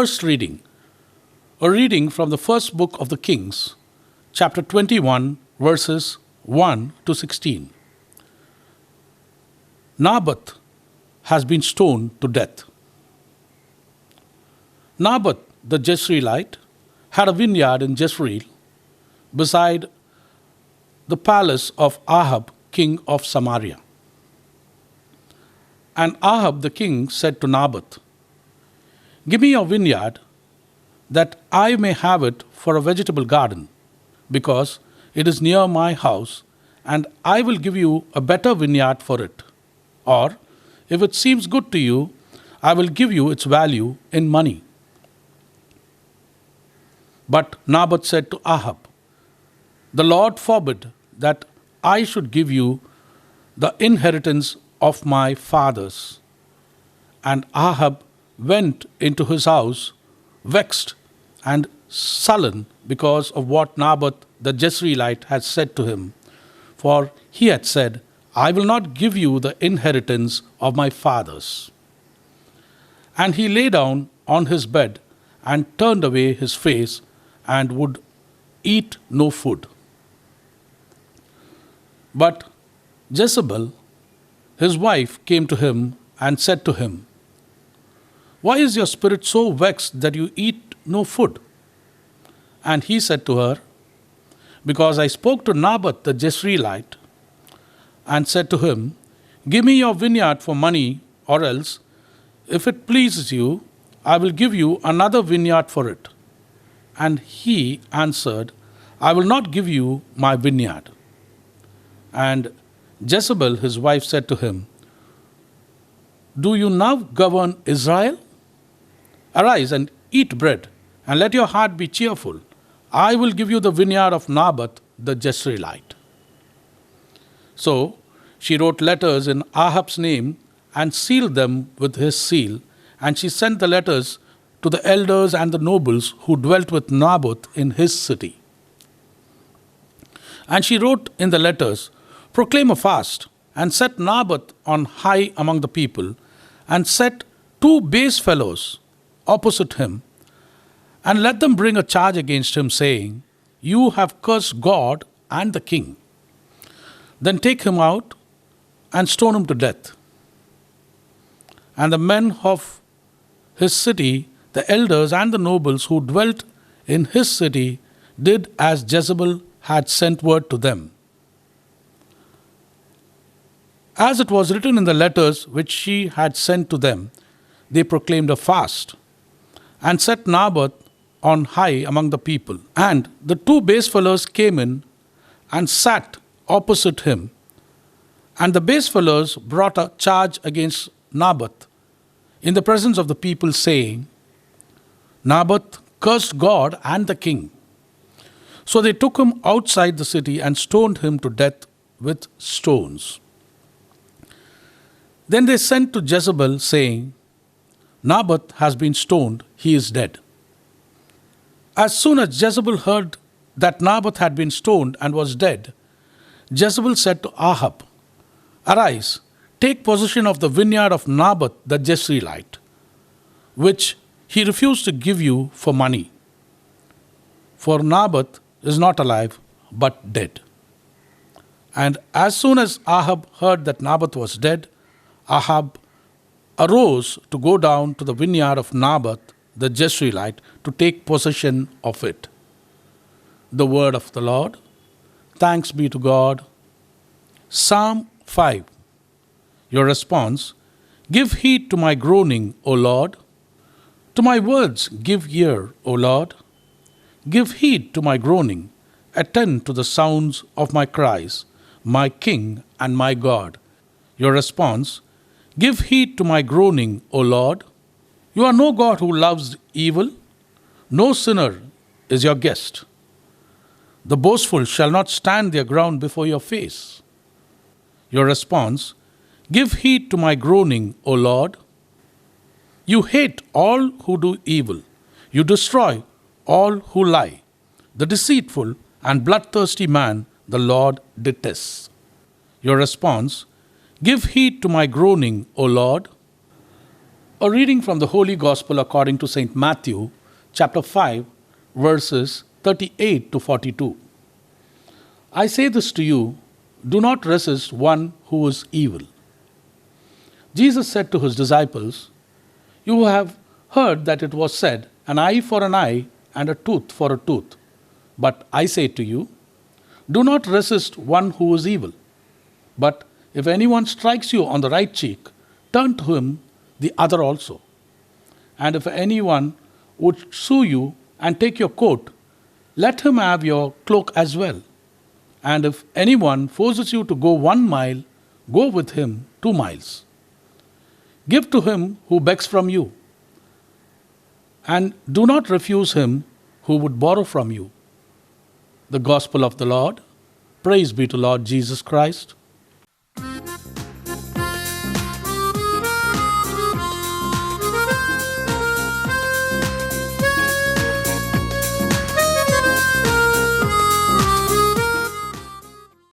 first reading, a reading from the first book of the Kings, chapter 21, verses 1 to 16. Naboth has been stoned to death. Naboth the Jezreelite had a vineyard in Jezreel beside the palace of Ahab, king of Samaria. And Ahab the king said to Naboth, "Give me your vineyard, that I may have it for a vegetable garden, because it is near my house, and I will give you a better vineyard for it. Or, if it seems good to you, I will give you its value in money." But Naboth said to Ahab, "The Lord forbid that I should give you the inheritance of my fathers." And Ahab went into his house, vexed and sullen because of what Naboth the Jezreelite had said to him. For he had said, "I will not give you the inheritance of my fathers." And he lay down on his bed and turned away his face and would eat no food. But Jezebel, his wife, came to him and said to him, "Why is your spirit so vexed that you eat no food?" And he said to her, "Because I spoke to Naboth the Jezreelite and said to him, 'Give me your vineyard for money, or else, if it pleases you, I will give you another vineyard for it.' And he answered, 'I will not give you my vineyard.' And Jezebel, his wife, said to him, 'Do you now govern Israel? Arise and eat bread, and let your heart be cheerful. I will give you the vineyard of Naboth the Jezreelite.' So she wrote letters in Ahab's name and sealed them with his seal, and she sent the letters to the elders and the nobles who dwelt with Naboth in his city. And she wrote in the letters, 'Proclaim a fast, and set Naboth on high among the people, and set 2 base fellows opposite him, and let them bring a charge against him, saying, You have cursed God and the king. Then take him out and stone him to death.' And the men of his city, the elders and the nobles who dwelt in his city, did as Jezebel had sent word to them. As it was written in the letters which she had sent to them, they proclaimed a fast, and set Naboth on high among the people. And the 2 base fellows came in and sat opposite him. And the base fellows brought a charge against Naboth in the presence of the people, saying, 'Naboth cursed God and the king.' So they took him outside the city and stoned him to death with stones. Then they sent to Jezebel, saying, 'Naboth has been stoned, he is dead.' As soon as Jezebel heard that Naboth had been stoned and was dead, Jezebel said to Ahab, 'Arise, take possession of the vineyard of Naboth the Jezreelite, which he refused to give you for money. For Naboth is not alive, but dead.' And as soon as Ahab heard that Naboth was dead, Ahab arose to go down to the vineyard of Naboth the Jezreelite to take possession of it." The word of the Lord. Thanks be to God. Psalm 5. Your response: "Give heed to my groaning, O Lord. To my words give ear, O Lord. Give heed to my groaning. Attend to the sounds of my cries, my King and my God." Your response: "Give heed to my groaning, O Lord. You are no God who loves evil. No sinner is your guest. The boastful shall not stand their ground before your face." Your response: "Give heed to my groaning, O Lord. You hate all who do evil. You destroy all who lie. The deceitful and bloodthirsty man the Lord detests." Your response: "Give heed to my groaning, O Lord." A reading from the Holy Gospel according to St. Matthew, chapter 5, verses 38 to 42. I say this to you, do not resist one who is evil. Jesus said to his disciples, you have heard that it was said, an eye for an eye and a tooth for a tooth. But I say to you, do not resist one who is evil. But if anyone strikes you on the right cheek, turn to him the other also. And if anyone would sue you and take your coat, let him have your cloak as well. And if anyone forces you to go 1 mile, go with him 2 miles. Give to him who begs from you, and do not refuse him who would borrow from you. The Gospel of the Lord. Praise be to Lord Jesus Christ.